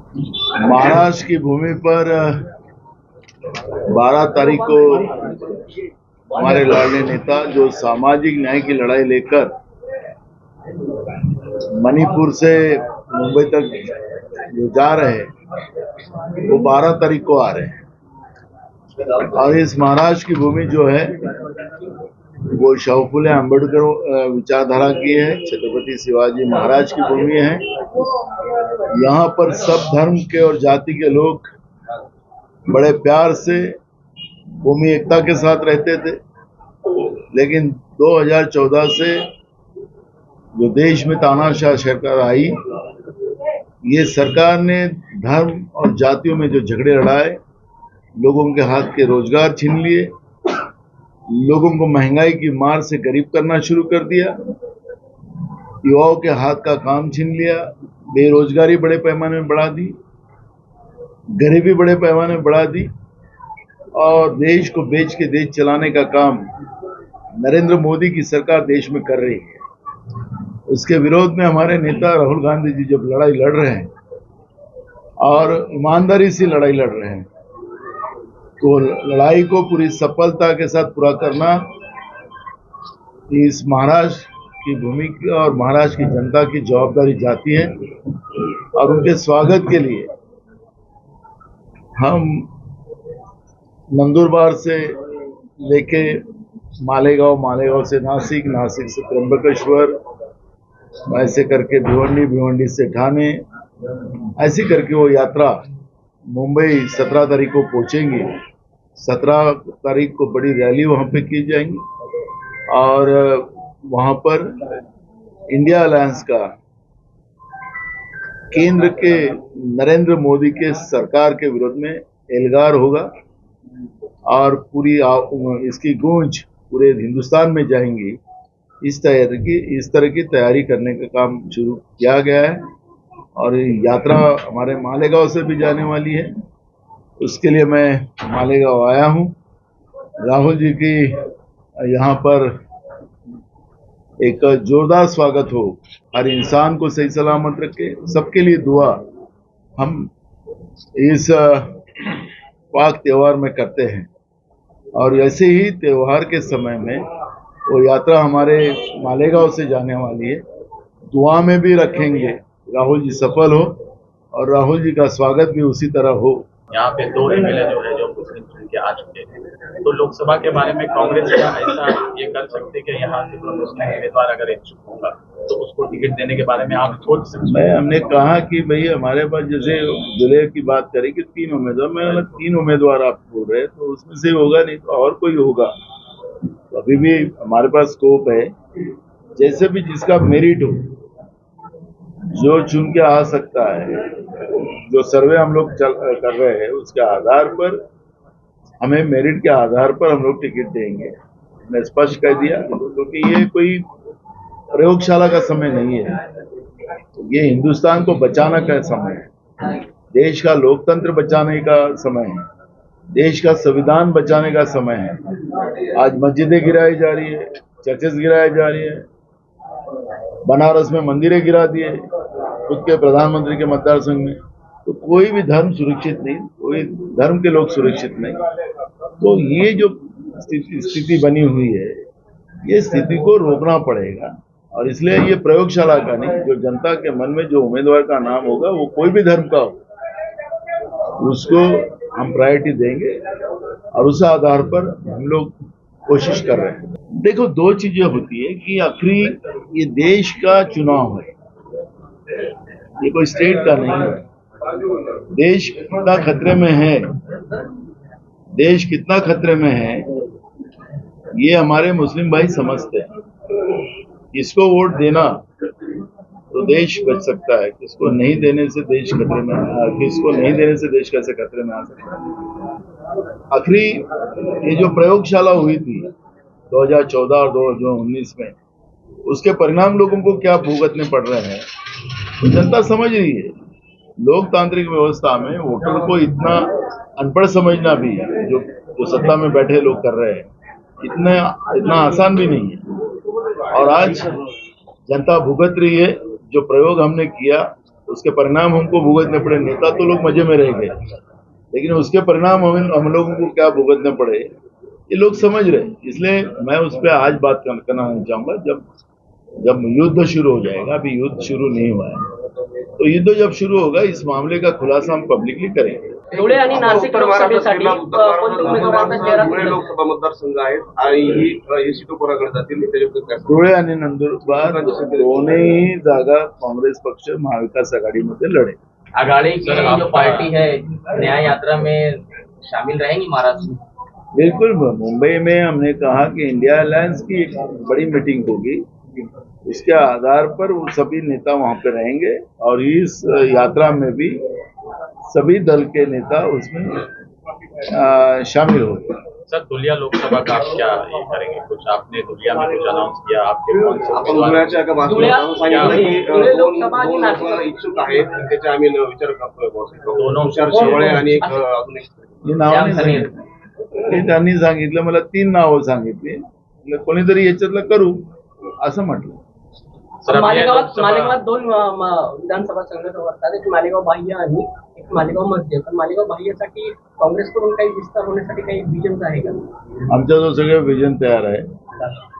महाराष्ट्र की भूमि पर 12 तारीख को हमारे लाडले नेता जो सामाजिक न्याय की लड़ाई लेकर मणिपुर से मुंबई तक जो जा रहे हैं वो 12 तारीख को आ रहे हैं। और इस महाराष्ट्र की भूमि जो है वो शाहू फुले अम्बेडकर विचारधारा की है, छत्रपति शिवाजी महाराज की भूमि है। यहाँ पर सब धर्म के और जाति के लोग बड़े प्यार से भूमि एकता के साथ रहते थे, लेकिन 2014 से जो देश में तानाशाह सरकार आई, ये सरकार ने धर्म और जातियों में जो झगड़े लड़ाए, लोगों के हाथ के रोजगार छीन लिए, लोगों को महंगाई की मार से गरीब करना शुरू कर दिया, युवाओं के हाथ का काम छीन लिया, बेरोजगारी बड़े पैमाने में बढ़ा दी, गरीबी बड़े पैमाने में बढ़ा दी और देश को बेच के देश चलाने का काम नरेंद्र मोदी की सरकार देश में कर रही है। उसके विरोध में हमारे नेता राहुल गांधी जी जब लड़ाई लड़ रहे हैं और ईमानदारी से लड़ाई लड़ रहे हैं, तो लड़ाई को पूरी सफलता के साथ पूरा करना इस महाराष्ट्र की भूमि की और महाराष्ट्र की जनता की जवाबदारी जाती है। और उनके स्वागत के लिए हम नंदुरबार से लेके मालेगांव से नासिक, नासिक से त्र्यंबकेश्वर, ऐसे करके भिवंडी से ठाणे, ऐसे करके वो यात्रा मुंबई 17 तारीख को पहुंचेंगी। 17 तारीख को बड़ी रैली वहां पे की जाएंगी और वहां पर इंडिया अलायंस का केंद्र के नरेंद्र मोदी के सरकार के विरोध में एल्गार होगा और पूरी इसकी गूंज पूरे हिंदुस्तान में जाएंगी। इस तरह की तैयारी करने का काम शुरू किया गया है और यात्रा हमारे मालेगांव से भी जाने वाली है। उसके लिए मैं मालेगांव आया हूं। राहुल जी की यहाँ पर एक जोरदार स्वागत हो, हर इंसान को सही सलामत रखे, सबके लिए दुआ हम इस पाक त्योहार में करते हैं। और ऐसे ही त्योहार के समय में वो यात्रा हमारे मालेगांव से जाने वाली है, दुआ में भी रखेंगे राहुल जी सफल हो और राहुल जी का स्वागत भी उसी तरह हो। यहाँ पे 2 एमएलए जो है जो मुस्लिम चुन के आ चुके हैं, तो लोकसभा के बारे में कांग्रेस क्या ऐसा ये कर सकते कि यहाँ से कोई मुस्लिम उम्मीदवार अगर इच्छुक होगा तो उसको टिकट देने के बारे में आप सोच सकते हैं? हमने कहा कि भाई हमारे पास जैसे जिले की बात करें कि 3 उम्मीदवार, मैं 3 उम्मीदवार आप बोल रहे हैं तो उसमें से होगा नहीं तो और कोई होगा। तो अभी भी हमारे पास स्कोप है, जैसे भी जिसका मेरिट हो जो चुन के आ सकता है। जो सर्वे हम लोग कर रहे हैं उसके आधार पर, हमें मेरिट के आधार पर हम लोग टिकट देंगे। मैं स्पष्ट कर दिया क्योंकि ये कोई प्रयोगशाला का समय नहीं है, ये हिंदुस्तान को बचाने का समय है, देश का लोकतंत्र बचाने का समय है, देश का संविधान बचाने का समय है। आज मस्जिदें गिराई जा रही है, चर्चेस गिराई जा रही है, बनारस में मंदिरें गिरा दिए खुद के प्रधानमंत्री के मतदार संघ में। तो कोई भी धर्म सुरक्षित नहीं, कोई धर्म के लोग सुरक्षित नहीं। तो ये जो स्थिति बनी हुई है, ये स्थिति को रोकना पड़ेगा और इसलिए ये प्रयोगशाला का नहीं, जो जनता के मन में जो उम्मीदवार का नाम होगा वो कोई भी धर्म का हो, उसको हम प्रायोरिटी देंगे और उस आधार पर हम लोग कोशिश कर रहे हैं। देखो, 2 चीजें होती है कि आखिरी ये देश का चुनाव है, ये कोई स्टेट का नहीं है। देश कितना खतरे में है, देश कितना खतरे में है ये हमारे मुस्लिम भाई समझते हैं। किसको वोट देना तो देश बच सकता है, किसको नहीं देने से देश खतरे में, किसको नहीं देने से देश कैसे खतरे में आ सकता है। आखिरी ये जो प्रयोगशाला हुई थी 2014 और 2019 में, उसके परिणाम लोगों को क्या भुगतने पड़ रहे हैं तो जनता समझ रही है। लोकतांत्रिक व्यवस्था में वोटर को इतना अनपढ़ समझना भी जो सत्ता में बैठे लोग कर रहे हैं, इतना आसान भी नहीं है। और आज जनता भुगत रही है। जो प्रयोग हमने किया उसके परिणाम हमको भुगतने पड़े। नेता तो लोग मजे में रह गए, लेकिन उसके परिणाम हम लोगों को क्या भुगतने पड़े ये लोग समझ रहे। इसलिए मैं उस पर आज बात करना नहीं चाहूंगा। जब युद्ध शुरू हो जाएगा, अभी युद्ध शुरू नहीं हुआ है, तो युद्ध जब शुरू होगा इस मामले का खुलासा हम पब्लिकली करेंगे। धुळे आणि नाशिक लोकसभेसाठी कोणत्या उमेदवारांना चेहरा धुळे लोकसभा मतदारसंघ आहेत आणि ही सीटो कोणाकडे जातील त्याच्याबद्दल काय? धुळे आणि नंदुरबार दोन्ही जागा कांग्रेस पक्ष महाविकास आघाडीमध्ये लढेल। अघाड़ी की जो पार्टी है न्याय यात्रा में शामिल रहेंगी महाराष्ट्र में? बिल्कुल, मुंबई में हमने कहा कि इंडिया अलायंस की एक बड़ी मीटिंग होगी, उसके आधार पर वो सभी नेता वहां पे रहेंगे और इस यात्रा में भी सभी दल के नेता उसमें शामिल होंगे। सर, धुलिया लोकसभा का आप क्या ये करेंगे? कुछ आपने धुलिया में कुछ अनाउंस किया? आपके कौन से आपण धुळ्याच्या एका बातमीत सांगितलं की इच्छुक आहेत, त्याचा आम्ही विचार करतोय। दोनों तुषार शिवळे आणि एक अजून एक हे नाव नाही सांगितलं, हे त्यांनी सांगितलं, मला 3 नावं सांगितली, कोणीतरी याच्यातलं करू असं म्हटलं। मालेगावात 2 विधानसभा संघ असतात, एक मालेगाव बाह्य आणि एक मालेगाव मध्य। तर मालेगाव बाह्यसाठी काँग्रेसकडून काही विस्तार होण्यासाठी काही विजन आहे का? आमचा जो सगळं विजन तयार आहे,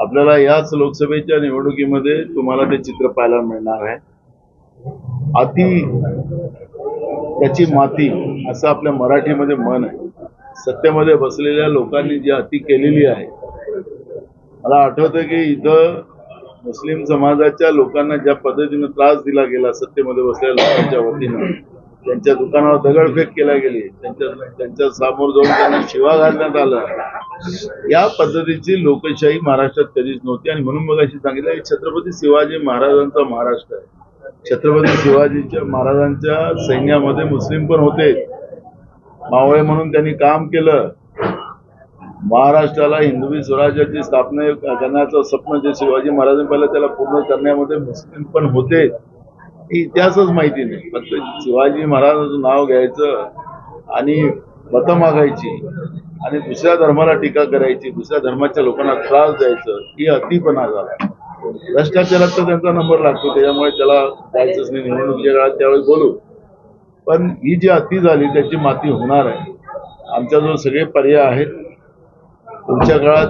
आपल्याला याच लोकसभेच्या निवडणुकीमध्ये तुम्हाला ते चित्र पाहायला मिळणार आहे। अति त्याची माती असं आपल्या मराठीमध्ये म्हण आहे। सत्तेमध्ये बसलेल्या लोकांनी जी अति केलेली आहे, मला आठवतं की इथं मुस्लिम समाजाच्या लोकांना ज्या पद्धतीने त्रास दिला गेला सत्तेमध्ये बसलेल्या लोकांच्या वतीनं, त्यांच्या दुकानावर दगडफेक केल्या गेली, त्यांच्या समोर जाऊन त्यांना शिवा घालण्यात आलं, या पद्धतीची लोकशाही महाराष्ट्रात कधीच नव्हती। आणि म्हणून मग अशी सांगितलं की छत्रपती शिवाजी महाराजांचा महाराष्ट्र आहे। छत्रपती शिवाजीच्या महाराजांच्या सैन्यामध्ये मुस्लिम पण होते, मावळे म्हणून त्यांनी काम केलं। महाराष्ट्राला हिंदवी स्वराज्याची स्थापना करण्याचं स्वप्न जे शिवाजी महाराजांनी पाहिलं त्याला पूर्ण करण्यामध्ये मुस्लिम पण होते, इतिहासच माहिती नाही। फक्त शिवाजी महाराजांचं नाव घ्यायचं आणि मतं मागायची आणि दुसऱ्या धर्माला टीका करायची, दुसऱ्या धर्माच्या लोकांना त्रास द्यायचं, ही अतिपणा झाला। भ्रष्टाचारात तर त्यांचा नंबर लागतो, त्याच्यामुळे त्याला जायचंच नाही। निवडणुकीच्या काळात त्यावेळेस बोलू, पण ही जी अति झाली त्याची माती होणार आहे। आमच्या जो सगळे पर्याय आहेत, पुढच्या काळात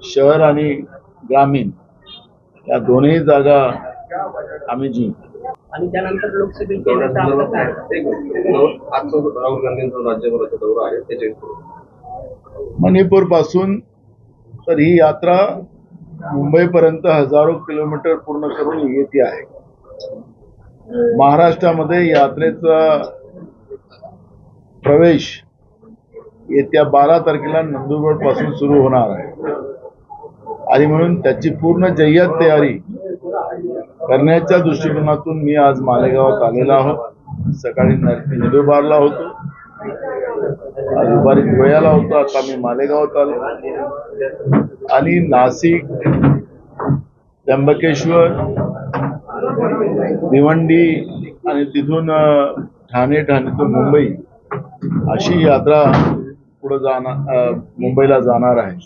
शहर आणि ग्रामीण या दोन्ही जागा आम्ही जिंकू। आणि त्यानंतर लोकसभेत राहुल गांधींचा राज्यभराचा दौरा आहे, त्याच्या मणिपूर पासून तर ही यात्रा मुंबईपर्यंत हजारो किलोमीटर पूर्ण करून येते आहे। महाराष्ट्रामध्ये यात्रेचा प्रवेश येत्या 12 तारखेला नंदुरबार पासून सुरू होणार आहे आणि म्हणून त्याची पूर्ण जय्यत तयारी करण्याच्या दृष्टिकोनातून मी आज मालेगावात आलेला आहोत। सकाळी नंदुरबारला होतो, आज दुपारी धुळ्याला होतो, आता मी मालेगावात आलो आणि नाशिक, त्र्यंबकेश्वर, भिवंडी आणि तिथून ठाणेतून मुंबई अशी यात्रा पुढे जाणार, मुंबईला जाणार आहे।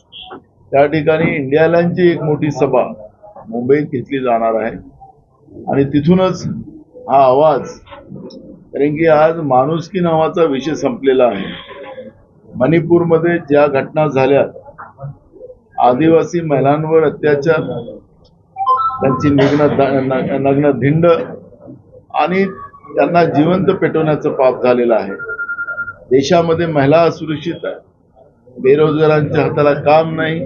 त्या ठिकाणी इंडिया अलायन्सची एक मोठी सभा मुंबईत घेतली जाणार आहे आणि तिथूनच हा आवाज, कारण की आज माणुसकी नावाचा विषय संपलेला आहे। मणिपूरमध्ये ज्या घटना झाल्या, आदिवासी महिलांवर अत्याचार, त्यांची नग्न धिंड आणि त्यांना जिवंत पेटवण्याचं पाप झालेलं आहे। देशामध्ये महिला असुरक्षित आहे, बेरोजगारांच्या हाताला काम नाही,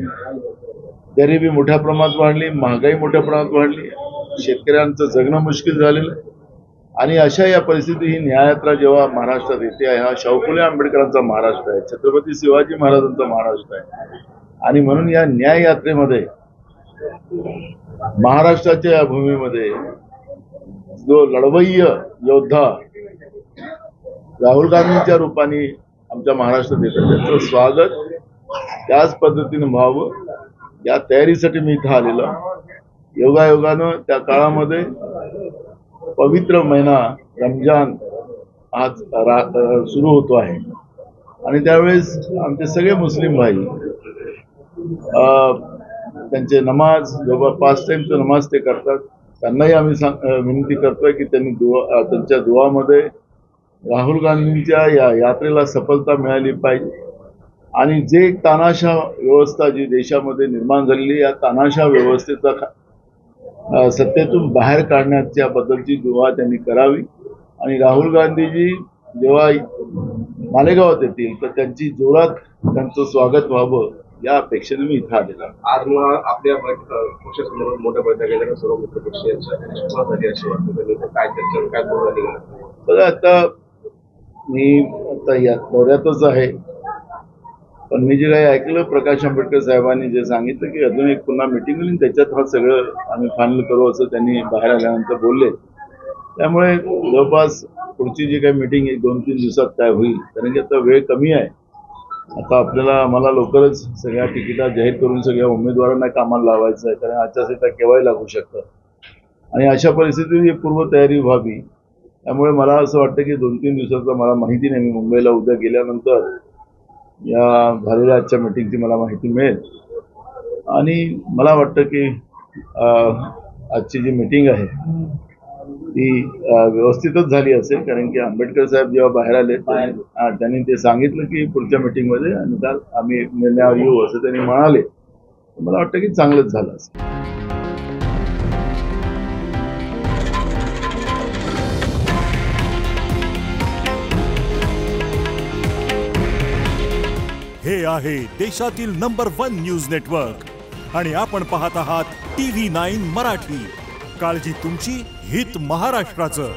गरिबी मोठ्या प्रमाणात वाढली, महागाई मोठ्या प्रमाणात वाढली, शेतकऱ्यांचं जगणं मुश्किल झालेलं आहे। आणि अशा या परिस्थितीत ही न्याययात्रा जेव्हा महाराष्ट्रात येते आहे, हा शाहू फुले आंबेडकरांचा महाराष्ट्र आहे, छत्रपती शिवाजी महाराजांचा महाराष्ट्र आहे। आणि म्हणून या न्याय यात्रेमध्ये महाराष्ट्राच्या या भूमीमध्ये जो लढवय्य योद्धा राहुल गांधींच्या रूपाने आमच्या महाराष्ट्रात येतात, त्यांचं स्वागत त्याच पद्धतीने व्हावं या तयारीसाठी मी इथं आलेलो। योगायोगानं त्या काळामध्ये पवित्र महिना रमजान आज सुरू होतो आहे आणि त्यावेळेस आमचे सगळे मुस्लिम भाई त्यांचे नमाज, जवळ 5 टाइमचं नमाज ते करतात, त्यांनाही आम्ही विनंती करतोय की त्यांनी त्यांच्या दुआमध्ये राहुल गांधींच्या या यात्रेला सफलता मिळाली पाहिजे आणि जे तानाशाह व्यवस्था जी देशामध्ये निर्माण झालेली, या तानाशाह व्यवस्थेचा सत्तेतून बाहेर काढण्याच्या बद्दलची दुआ त्यांनी करावी आणि राहुल गांधीजी जेव्हा मालेगावात येतील तर त्यांची जोरात त्यांचं स्वागत व्हावं या अपेक्षेने मी इथं आलेला. आज मग आपल्या पक्षासंदर्भात मोठ्या बैठका केल्या सर्व मित्रपक्ष यांच्या अशी वाटतं काय चर्चा काय बोलणं निघालं? बघा मी आता या दौऱ्यातच आहे, पण मी जे काही ऐकलं प्रकाश आंबेडकर साहेबांनी जे सांगितलं की अजून एक पुन्हा मिटिंग होईल त्याच्यात हा सगळं आम्ही फायनल करू असं त्यांनी बाहेर आल्यानंतर बोलले. त्यामुळे जवळपास पुढची जी काही मिटिंग 1-2-3 दिवसात काय होईल, कारण की आता वेळ कमी आहे. आता आम्हाला लवकरच सगळ्या तिकिटा जाहीर करून सगळ्या उमेदवारांना कामाला लावायचं आहे, कारण आचारसंहिता केव्हाही लागू शकतं आणि अशा परिस्थितीत पूर्वतयारी व्हावी. त्यामुळे मला असं वाटतं की 2-3 दिवसाचा मला माहिती नाही. मी मुंबईला उद्या गेल्यानंतर या झालेल्या आजच्या मीटिंगची मला माहिती मिळेल आणि मला वाटतं की आजची जी मीटिंग आहे ती व्यवस्थितच झाली असेल, कारण की आंबेडकर साहेब जेव्हा बाहेर आले त्यांनी ते सांगितलं की पुढच्या मीटिंगमध्ये निदान आम्ही निर्णयावर येऊ असं त्यांनी म्हणाले. मला वाटतं की चांगलंच झालं असेल. हे आहे देशातील नंबर 1 न्यूज नेटवर्क आणि आपण पाहत आहात TV9 मराठी. काळजी तुमची, हित महाराष्ट्राचं.